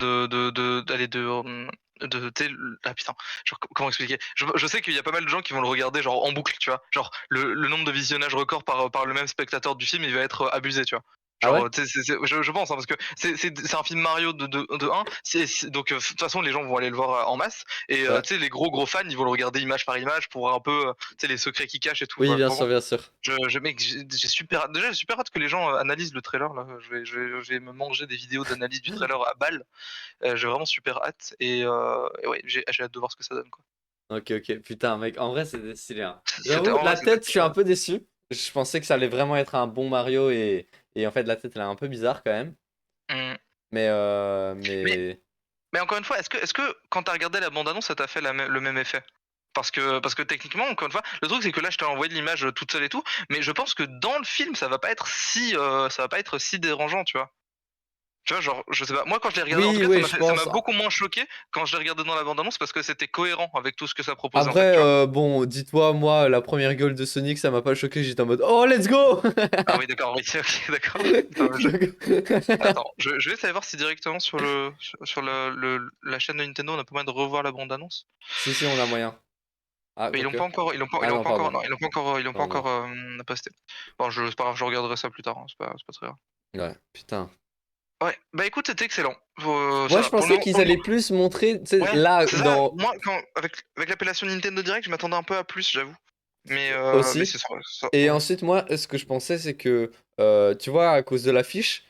ah putain, genre, comment expliquer? Je sais qu'il y a pas mal de gens qui vont le regarder genre en boucle, tu vois. Genre le nombre de visionnages record par le même spectateur du film, il va être abusé, tu vois. Ah Genre, ouais je pense, hein, parce que c'est un film Mario de 1, donc de toute façon les gens vont aller le voir en masse, et Ouais. tu sais les gros fans ils vont le regarder image par image pour voir un peu tu sais les secrets qu'il cache et tout. Oui, Voilà, bien vraiment. sûr. Mec, j'ai super hâte. Déjà, j'ai super hâte que les gens analysent le trailer là. Je vais me manger des vidéos d'analyse du trailer à balle. J'ai vraiment super hâte et ouais, j'ai hâte de voir ce que ça donne quoi. Ok, putain, mec, en vrai, c'était stylé. Hein. C'était J'avoue, vraiment- la c'était- tête, je suis un peu déçu. Je pensais que ça allait vraiment être un bon Mario et en fait, la tête, elle est un peu bizarre quand même. Mm. Mais. Mais encore une fois, est-ce que quand t'as regardé la bande-annonce, ça t'a fait le même effet? Parce que techniquement, encore une fois, le truc c'est que là je t'ai envoyé l'image toute seule et tout, mais je pense que dans le film ça va pas être si dérangeant, tu vois. Tu vois, genre, je sais pas, moi quand je l'ai regardé, en tout Oui, cas oui, je ça m'a pense. beaucoup moins choqué quand je l'ai regardé dans la bande-annonce parce que c'était cohérent avec tout ce que ça proposait en fait, Après, tu vois. bon, dis-toi, moi, la première gueule de Sonic, ça m'a pas choqué, j'étais en mode oh, let's go! Ah oui, d'accord, oui, ok, d'accord. Attends, attends, je vais essayer de voir si directement la chaîne de Nintendo on a pas moyen de revoir la bande-annonce. Si, on a moyen. Ah, Mais ils l'ont quoique. pas encore, Ah non, pardon. ils l'ont pas Pardon. encore posté. Bon, c'est pas grave, je regarderai ça plus tard, hein, c'est pas très grave. Ouais, putain. Ouais, bah écoute, c'était excellent. Moi, je Pour pensais le qu'ils pour le allaient plus montrer, tu sais, ouais, là, c'est ça. dans. Moi, avec l'appellation Nintendo Direct, je m'attendais un peu à plus, j'avoue. Mais Aussi. c'est ça. Et ensuite, moi, ce que je pensais, c'est que, tu vois, à cause de l'affiche,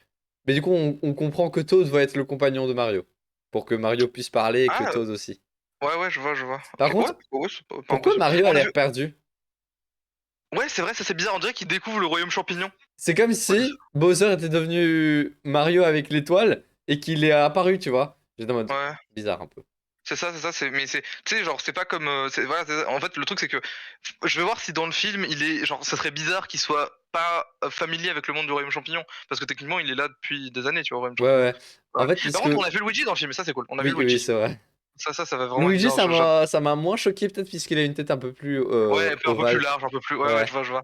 mais du coup, on comprend que Toad va être le compagnon de Mario. Pour que Mario puisse parler et que Ah, Toad aussi. ouais, je vois. Par Ok, ouais, contre, ouais, c'est pas pourquoi impossible. Mario a On a l'air vu. perdu? Ouais, c'est vrai, ça c'est bizarre. On dirait qu'il découvre le royaume champignon. C'est comme si Bowser était devenu Mario avec l'étoile et qu'il est apparu, tu vois. J'étais en mode Ouais. bizarre un peu. C'est ça, mais c'est, tu sais, genre, c'est pas comme, voilà, en fait, le truc, c'est que, je vais voir si dans le film, genre, ça serait bizarre qu'il soit pas familier avec le monde du royaume champignon, parce que techniquement, il est là depuis des années, tu vois, au royaume Ouais, champignon. ouais. En Voilà. fait, Par parce contre, on que. a vu Luigi dans le film, et ça, c'est cool. On a vu Oui, oui, Luigi. c'est vrai. Ça va vraiment être Luigi, bien. ça m'a moins choqué peut-être puisqu'il a une tête un peu plus Ouais, un peu plus ovale. large, un peu plus, ouais, Ouais. je vois.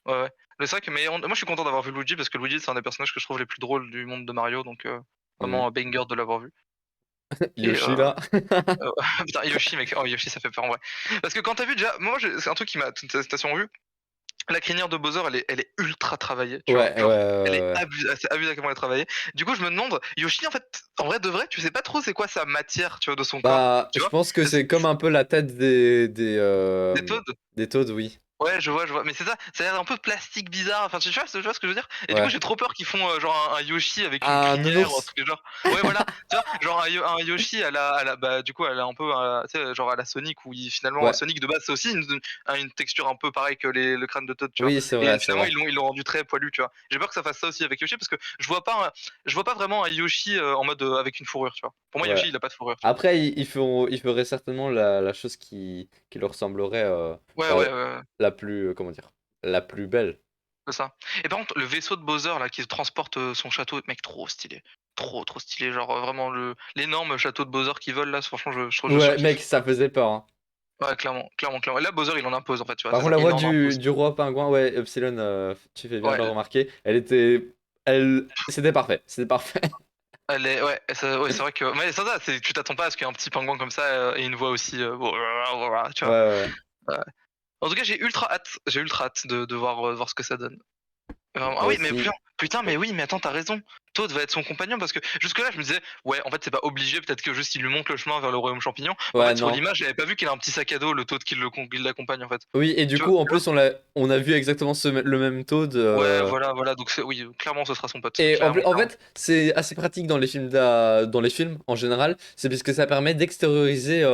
Ouais. Mais c'est vrai que, moi, je suis content d'avoir vu Luigi, parce que Luigi, c'est un des personnages que je trouve les plus drôles du monde de Mario, donc, Mm. vraiment, banger de l'avoir vu. Et, Yoshi là. putain, Yoshi, mec, oh, Yoshi, ça fait peur en vrai. Parce que quand t'as vu déjà, moi, c'est un truc qui m'a, t'as sûrement vu, la crinière de Bowser, elle est ultra travaillée, tu vois. Ouais, ouais, Genre, ouais, elle est ouais. c'est abusé à comment elle est travaillée. Du coup, je me demande, Yoshi, en fait, en vrai de vrai, tu sais pas trop c'est quoi sa matière, tu vois, de son corps, Bah, tu je vois. pense que Est-ce- c'est comme un peu la tête Des Toads. des Toads, oui. Ouais, je vois. Mais c'est ça a l'air un peu plastique bizarre. Enfin, tu vois ce que je veux dire? Et du coup, Ouais. j'ai trop peur qu'ils font genre un Yoshi avec une Un crinière ou un nounours. truc du genre. Ouais, voilà. Tu vois, genre un Yoshi bah, du coup, elle a un peu, tu sais, genre à la Sonic où finalement, Ouais. Sonic de base, c'est aussi une texture un peu pareille que le crâne de Toad, tu vois. Oui, c'est Et vrai, c'est finalement, vrai. ils l'ont rendu très poilu, tu vois. J'ai peur que ça fasse ça aussi avec Yoshi parce que je vois pas vraiment un Yoshi en mode avec une fourrure, tu vois. Pour moi, Ouais. Yoshi, il a pas de fourrure, tu vois. Après, ils feraient certainement la chose qui leur semblerait Ouais, bah, ouais. la plus, comment dire, la plus belle. C'est ça. Et par contre, le vaisseau de Bowser là qui transporte son château, mec, trop stylé. Trop stylé. Genre vraiment l'énorme château de Bowser qui vole là, franchement, je Ouais, mec, surkiffe. ça faisait peur, hein. Ouais, clairement. Et là, Bowser il en impose en fait, tu vois, Par c'est contre, ça. la Il voix en impose. du roi pingouin, ouais, Epsilon, tu fais bien de Ouais, le remarquer. C'était parfait. C'était parfait. elle est, ouais, ouais, c'est vrai que. Mais ça, tu t'attends pas à ce qu'il y ait un petit pingouin comme ça et une voix aussi. Tu Ouais, vois. ouais, ouais. Ouais. En tout cas, j'ai ultra hâte de voir ce que ça donne. Ah Moi oui, mais aussi. putain, mais oui, mais attends, t'as raison. Toad va être son compagnon parce que jusque-là, je me disais, ouais, en fait, c'est pas obligé, peut-être que juste il lui montre le chemin vers le royaume champignon. En Ouais, fait, sur non. l'image, j'avais pas vu qu'il a un petit sac à dos, le Toad qui l'accompagne, en fait. Oui, et du Tu coup, en vois? plus, on a vu exactement le même Toad. Ouais, voilà. Donc, oui, clairement, ce sera son pote. Et Clairement. en fait, c'est assez pratique dans les films dans les films en général. C'est parce que ça permet d'extérioriser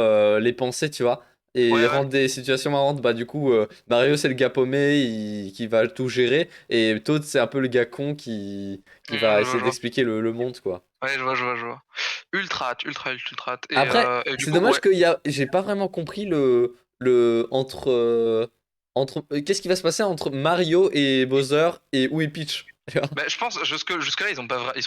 les pensées, tu vois, et Ouais. rendre des situations marrantes. Bah du coup, Mario c'est le gars paumé qui va tout gérer, et Toad c'est un peu le gars con qui va Je essayer vois. d'expliquer le monde, quoi. Ouais, je vois. Ultra hâte. Après, Et du c'est coup, dommage ouais. j'ai pas vraiment compris entre qu'est-ce qui va se passer entre Mario et Bowser et où est Peach. Tu vois. Bah, je pense jusque-là ils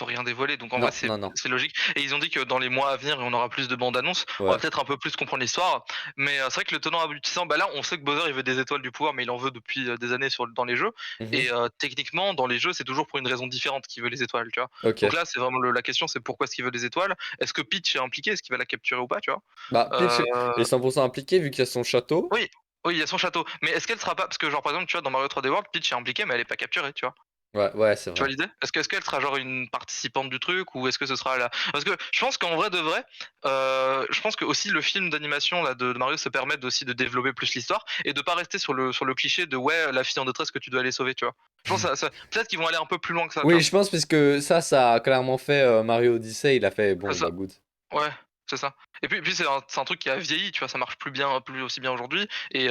ont rien dévoilé donc en vrai Non, non, non. c'est logique et ils ont dit que dans les mois à venir on aura plus de bandes annonces, on va Ouais. peut-être un peu plus comprendre l'histoire mais c'est vrai que le tenant aboutissant bah là on sait que Bowser il veut des étoiles du pouvoir mais il en veut depuis des années dans les jeux Mhm. et techniquement dans les jeux c'est toujours pour une raison différente qu'il veut les étoiles, tu vois. Ok. Donc là c'est vraiment la question, c'est pourquoi est-ce qu'il veut les étoiles, est-ce que Peach est impliqué, est-ce qu'il va la capturer ou pas, tu vois. Bah, Peach Euh, est 100% impliqué vu qu'il y a son château. oui, il y a son château mais est-ce qu'elle sera pas, parce que genre par exemple tu vois dans Mario 3D World Peach est impliquée mais elle est pas capturée, tu vois. Ouais, ouais, c'est Tu vois vrai. l'idée? Est-ce qu'elle sera genre une participante du truc ou est-ce que ce sera la. Parce que je pense qu'en vrai de vrai, je pense que aussi le film d'animation là de Mario se permet aussi de développer plus l'histoire et de pas rester sur le cliché de ouais la fille en détresse que tu dois aller sauver, tu vois. Je pense que peut-être qu'ils vont aller un peu plus loin que ça, tu Oui, vois. je pense parce que ça a clairement fait Mario Odyssey. Il a fait C'est bon, bah, ça. good. Ouais, c'est ça. Et puis c'est un truc qui a vieilli, tu vois, ça marche plus aussi bien aujourd'hui. Et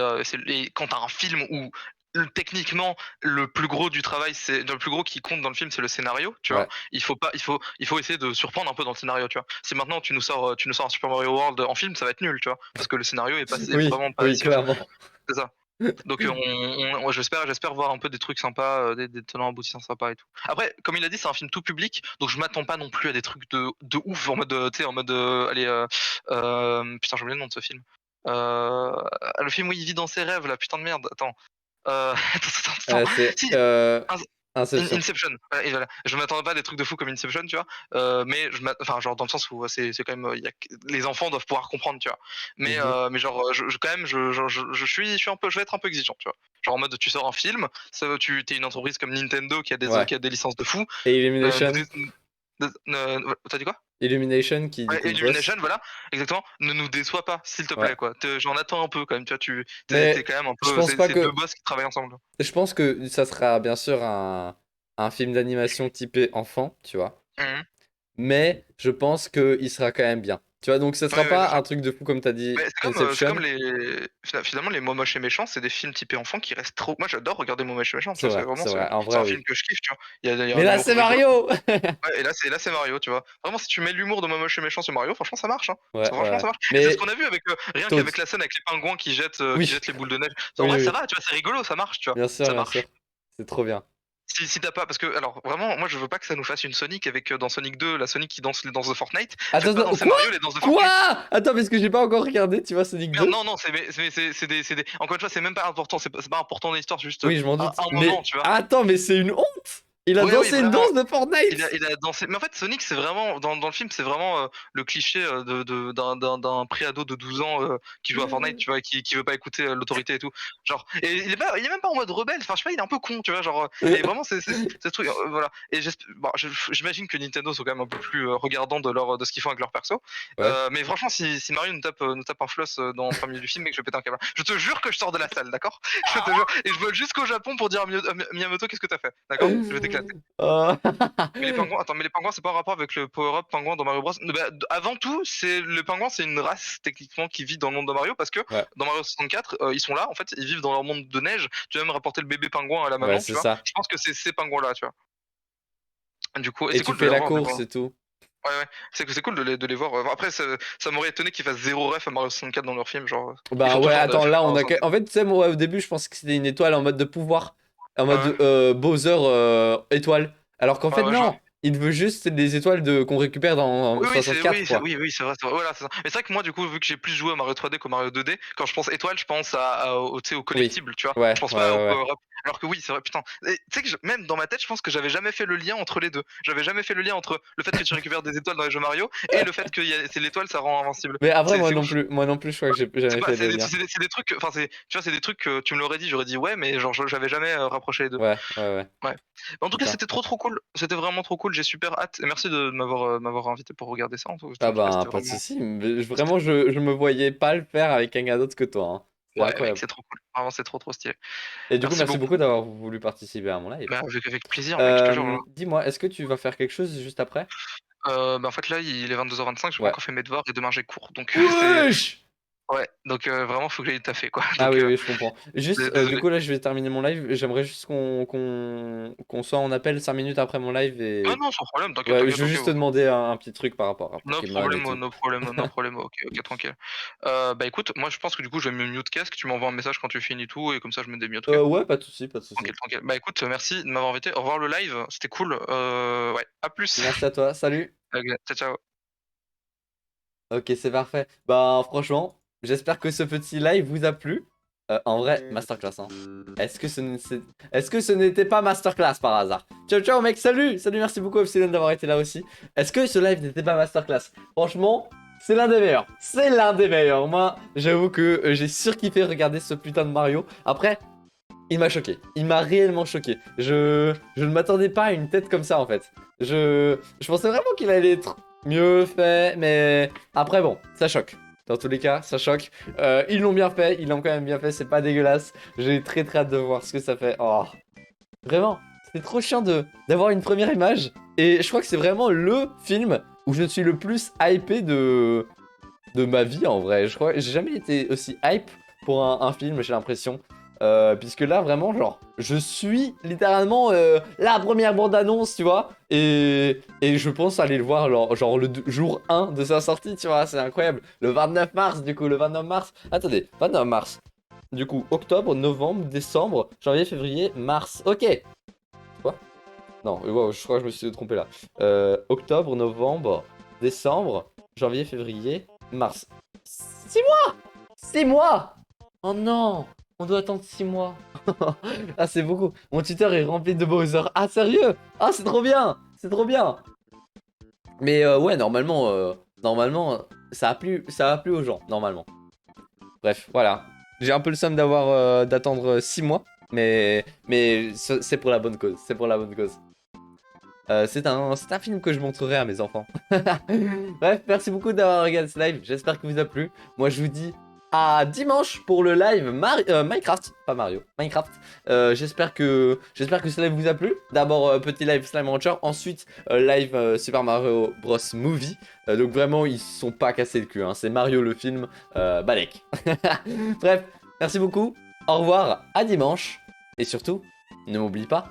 quand t'as un film où techniquement, le plus gros du travail, le plus gros qui compte dans le film, c'est le scénario, tu Ouais. vois. Il faut essayer de surprendre un peu dans le scénario, tu vois. Si maintenant tu nous sors un Super Mario World en film, ça va être nul, tu vois, parce que le scénario est Oui, vraiment pas oui, si ouf. clairement. C'est ça. Donc j'espère voir un peu des trucs sympas, des tenants aboutissants sympas et tout. Après, comme il a dit, c'est un film tout public, donc je m'attends pas non plus à des trucs de ouf en mode, tu sais, en mode, allez, putain, j'ai oublié le nom de ce film. Le film où il vit dans ses rêves, là, putain de merde. Attends. Attends. C'est Si, Inception. Inception. Ouais, et voilà. Je m'attendais pas à des trucs de fou comme Inception, tu vois. Mais enfin, genre dans le sens où c'est quand même, les enfants doivent pouvoir comprendre, tu vois. Mais Mhm. mais genre, quand même, je suis un peu, je vais être un peu exigeant, tu vois. Genre en mode, tu sors un film, t'es une entreprise comme Nintendo Ouais. qui a des licences de fou. Et Illumination. T'as dit quoi? Illumination qui du Ouais, coup Illumination, bosse. voilà, exactement. Ne nous déçois pas, s'il te Ouais. plaît, quoi. J'en attends un peu quand même, tu vois. T'es Mais quand même un je peu, pense pas c'est deux que boss qui travaillent ensemble. je pense que ça sera bien sûr un film d'animation typé enfant, tu vois. Mhm. Mais je pense qu'il sera quand même bien. Tu vois, donc ça sera Ouais, ouais, c'est pas ça. un truc de fou comme t'as dit Mais c'est comme Inception. finalement les Momoche et méchants, c'est des films typés enfants qui restent trop. Moi, j'adore regarder Momoche et méchants, tu vois. C'est vrai, en C'est vrai un oui. film que je kiffe, tu vois. Il y a Mais un là humour c'est rigolo. Mario! Ouais, et là, c'est Mario, tu vois. Vraiment, si tu mets l'humour de Momoche et méchants sur Mario, franchement, ça marche, hein. Ouais, Franchement, ouais. ça marche. Et c'est ce Mais qu'on a vu avec rien Toad. qu'avec la scène avec les pingouins qui Oui, jettent les boules de neige. En oui, vrai, ça oui. va, tu vois, c'est rigolo, ça marche, tu vois. Bien sûr, Ça bien sûr. marche. C'est trop bien. Si t'as pas, parce que alors vraiment, moi je veux pas que ça nous fasse une Sonic avec dans Sonic 2 la Sonic qui danse les danses de Fortnite. Attends, Faites pas attends, danser quoi? Mario les danses de Quoi? Fortnite. Attends, parce que j'ai pas encore regardé, tu vois, Sonic Merde, 2? non, c'est des. Encore une fois, c'est même pas important, c'est pas important dans l'histoire, juste Oui, je m'en doute. un moment, Mais tu vois. attends, mais c'est une honte! Il a Oui, oui, dansé une vraiment. danse de Fortnite! Il a dansé. Mais en fait, Sonic, c'est vraiment dans le film, c'est vraiment le cliché d'un préado de 12 ans qui joue à Fortnite, tu vois, et qui veut pas écouter l'autorité et tout. Genre, et il est même pas en mode rebelle. Enfin, je sais pas, il est un peu con, tu vois, genre. Et vraiment, c'est ce truc, voilà. Et bon, j'imagine que Nintendo sont quand même un peu plus regardants de ce qu'ils font avec leur perso. Ouais. Mais franchement, si Mario nous tape un floss dans le premier du film, mec, je vais péter un câble. Je te jure que je sors de la salle, d'accord? Je te jure. Et je vole jusqu'au Japon pour dire à Miyamoto, qu'est-ce que t'as fait, d'accord? Je vais t'éclater. Oh. Mais les pingouins, attends, mais les pingouins, c'est pas en rapport avec le power-up pingouin dans Mario Bros. Bah, avant tout, le pingouin, c'est une race techniquement qui vit dans le monde de Mario parce que Ouais, dans Mario 64, ils sont là, en fait, ils vivent dans leur monde de neige. Tu vas même rapporter le bébé pingouin à la ouais, maman, tu c'est vois. ça. Je pense que c'est ces pingouins-là, tu vois. Du coup, et Et c'est tu cool de fais les la voir, des course fois. et tout. Ouais, ouais, c'est cool de les voir. Après, ça m'aurait étonné qu'ils fassent zéro ref à Mario 64 dans leur film, genre. Ils Bah font tout ouais, le temps des attends, refs à là on Mario a. 64. En fait, tu sais, moi au début, je pensais que c'était une étoile en mode de pouvoir. En Ouais, mode Bowser étoile. Alors qu'en fait, ouais, je vois. non. Il veut juste des étoiles qu'on récupère dans Oui, 64, quoi. c'est vrai, voilà, c'est ça. Mais c'est vrai que moi, du coup, vu que j'ai plus joué à Mario 3D qu'au Mario 2D, quand je pense étoile, je pense tu sais, au Oui. collectible, tu vois. Ouais, Je pense ouais, pas au ouais, ouais. power-up. Alors que oui, c'est vrai, putain. Tu sais que même dans ma tête, je pense que j'avais jamais fait le lien entre les deux. J'avais jamais fait le lien entre le fait que tu récupères des étoiles dans les jeux Mario et le fait que c'est l'étoile, ça rend invincible. Mais après, C'est ouf. moi non plus, je crois que j'ai C'est jamais pas, fait le lien. c'est des trucs, enfin, tu vois, c'est des trucs que tu me l'aurais dit, j'aurais dit ouais, mais genre, j'avais jamais rapproché les deux. Ouais, ouais, ouais. Ouais. En tout cas, Putain. c'était trop cool. C'était vraiment trop cool. J'ai super hâte. Et merci de m'avoir invité pour regarder ça. En tout Ah cas, bah, c'était pas de vraiment. soucis. Mais vraiment, je me voyais pas le faire avec quelqu'un d'autre que toi, hein. C'est Ouais, mec, incroyable. c'est trop cool. Vraiment, c'est trop stylé. Et du coup, Merci merci beaucoup beaucoup. d'avoir voulu participer à mon live. Bah, avec plaisir, mec, je te jure. Dis-moi, est-ce que tu vas faire quelque chose juste après? Bah, en fait, là, il est 22h25, j'ai pas Ouais. encore fait mes devoirs et demain j'ai cours. Donc, c'est. Wesh! Ouais, donc vraiment, faut que j'aille taffer, quoi. Ah Donc, oui, oui, je comprends. Juste, du désolé. coup, là, je vais terminer mon live. J'aimerais juste qu'on soit en appel 5 minutes après mon live Ah et... non, sans problème, Ouais, je t'inquiète, veux ok. juste te demander un petit truc par rapport à No Pokémon et problème, tout. no problème, no problème. Ok, tranquille. Bah, écoute, moi, je pense que du coup, je vais me mute casque. Tu m'envoies un message quand tu finis tout et comme ça, je me démute, ok? Ouais, pas de soucis, pas de soucis. Tranquille. Bah, écoute, merci de m'avoir invité. Au revoir le live, c'était cool. Ouais, à plus. Merci à toi, salut! Ok, ciao. Ok, c'est parfait. Bah, franchement, j'espère que ce petit live vous a plu. En vrai, masterclass, hein. Est-ce que ce n'était pas masterclass par hasard? Ciao, mec, salut! Salut, merci beaucoup, Epsilon, d'avoir été là aussi. Est-ce que ce live n'était pas masterclass? Franchement, c'est l'un des meilleurs. C'est l'un des meilleurs. Moi, j'avoue que j'ai surkiffé regarder ce putain de Mario. Après, il m'a choqué. Il m'a réellement choqué. Je ne m'attendais pas à une tête comme ça, en fait. Je pensais vraiment qu'il allait être mieux fait, mais après, bon, ça choque. Dans tous les cas, ça choque. Ils l'ont bien fait, ils l'ont quand même bien fait, c'est pas dégueulasse. J'ai très hâte de voir ce que ça fait. Oh, vraiment, c'est trop chiant d'avoir une première image. Et je crois que c'est vraiment le film où je suis le plus hypé de ma vie, en vrai. Je crois que j'ai jamais été aussi hype pour un film, j'ai l'impression. Puisque là, vraiment, genre, je suis littéralement la première bande-annonce, tu vois. Et je pense aller le voir, genre le jour 1 de sa sortie, tu vois. C'est incroyable. Le 29 mars, du coup, le 29 mars. Attendez, 29 mars. Du coup, octobre, novembre, décembre, janvier, février, mars. Ok. Quoi? Non, wow, je crois que je me suis trompé là. Octobre, novembre, décembre, janvier, février, mars. 6 mois! 6 mois! Oh non! On doit attendre 6 mois. Ah, c'est beaucoup. Mon Twitter est rempli de Bowser. Ah, sérieux? Ah, c'est trop bien! C'est trop bien! Mais ouais, normalement, ça a plu aux gens, normalement. Bref, voilà. J'ai un peu le somme d'attendre 6 mois. Mais c'est pour la bonne cause. C'est pour la bonne cause. C'est un film que je montrerai à mes enfants. Bref, merci beaucoup d'avoir regardé ce live. J'espère que vous a plu. Moi, je vous dis à dimanche pour le live Minecraft. Pas Mario, Minecraft. J'espère que ce live vous a plu. D'abord, petit live Slime Rancher. Ensuite, live Super Mario Bros. Movie. Donc vraiment, ils se sont pas cassés le cul. Hein. C'est Mario le film. Balek. Bref, merci beaucoup. Au revoir, à dimanche. Et surtout, ne m'oublie pas,